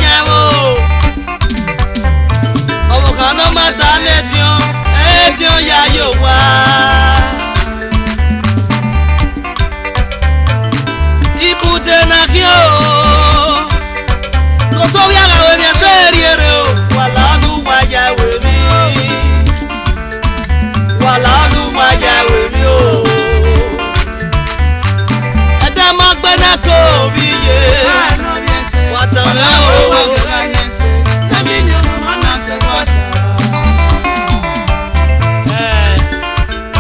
nyawo owo kana mata ledio ya yo wa ibude na kio to to wi ara we mi se ri ere o wala nu wa ya we mi o eda ma gbe na ko bi ye watan la o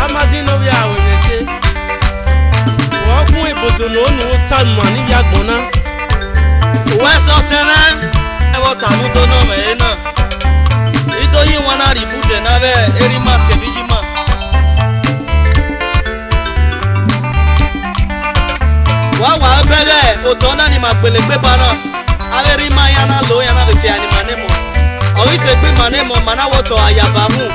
amazino bi awo de se wo kun ibodo no nu tan mo ni bi agbona we so tena e wo tanu do no me na ito yi won na ri bude na be eri ma ke bi ma wa bele otona ni magbele gbe bana averi ma yana lo yana be se ani manemo owi se gbe manemo mana woto ayaba mu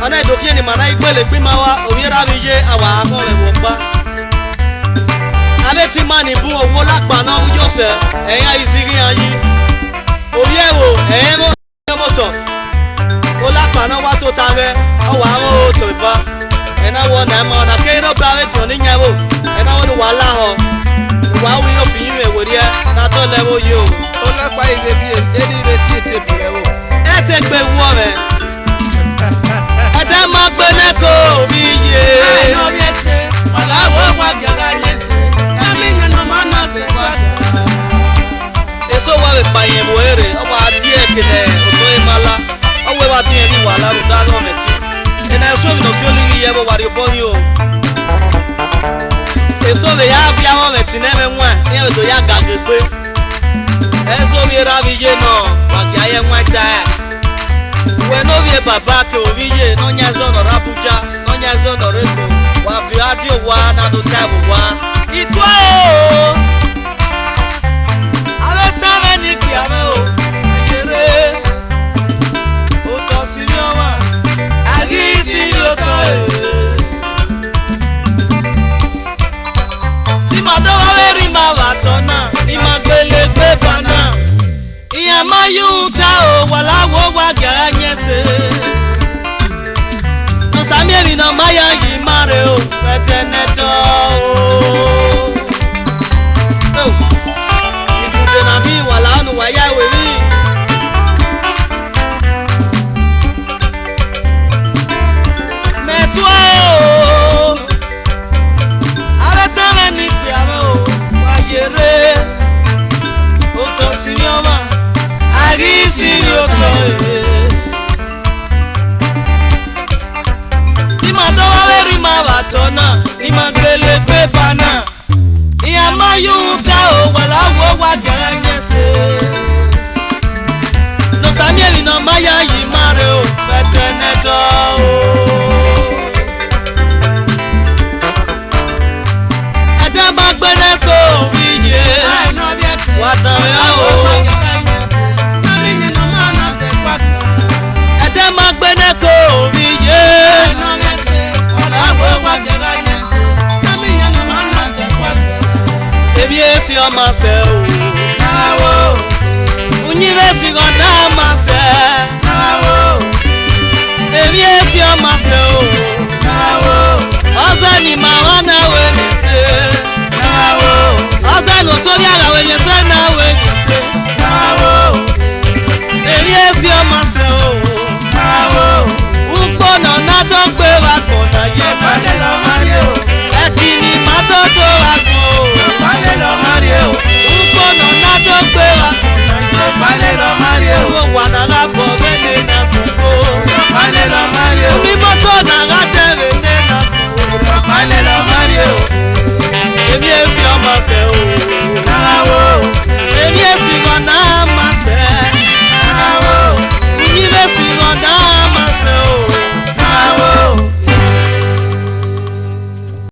ana idokie ni mana igbele gbe ma wa owira bi je awa ahun re wo pa abeti mani bu owo lapa na ujo se eyan isiri ayi obi ewo eyan moto o lapa na wa to tare o wa o to ifa ena wo na ma na ke ro ba we ton ni nyawo ena wo wa la ho wa wi o fi yin ewo ri e na to lewo yi o lapa ibe bi eni be si ete bi ewo e te gbe wo re ade ma gbe na ko bi ye no bi ese wala wo wa gaga yese na mi no ma na se kwasa eso wa be pa yen mo ere o wa ti e kele o to e mala o we wa ti e ni wala ru da go meti ena eso mi no si oliri ye bo wa ri bo yin o eso be ya fi awon meti na me nwa e o do ya gagegbe eso bi ra bi je no wa ki aye nwa ta we no bi baba ke o bi je no nya zo no Abuja no nya zo no Reko wa fi adio wa na do ta bo wa itwa o ave ta me ni ki ave o ere o to si ni o wa agi si o to iya mayuta o wala wo wa ganyese no sami emi no maya yi mare o petenedo o ibude na mi wala nu wa ya we ri metu o ara tana ni pe ame o wa jere o to sinioma agisi yo to ti ma do wa ri ma ba to na ni ma gbele pe bana iya mayuta o wala wo wa ganyese no samieli no maya yi mare o petenedo ada magbene ko wiye wa tan ya o ada magbene ko wiye ebi esi o ma se o nawo unyi besi go na ma se nawo ebi esi o ma se o nawo ozani ma wa na we ni se nawo ozani o to bi ara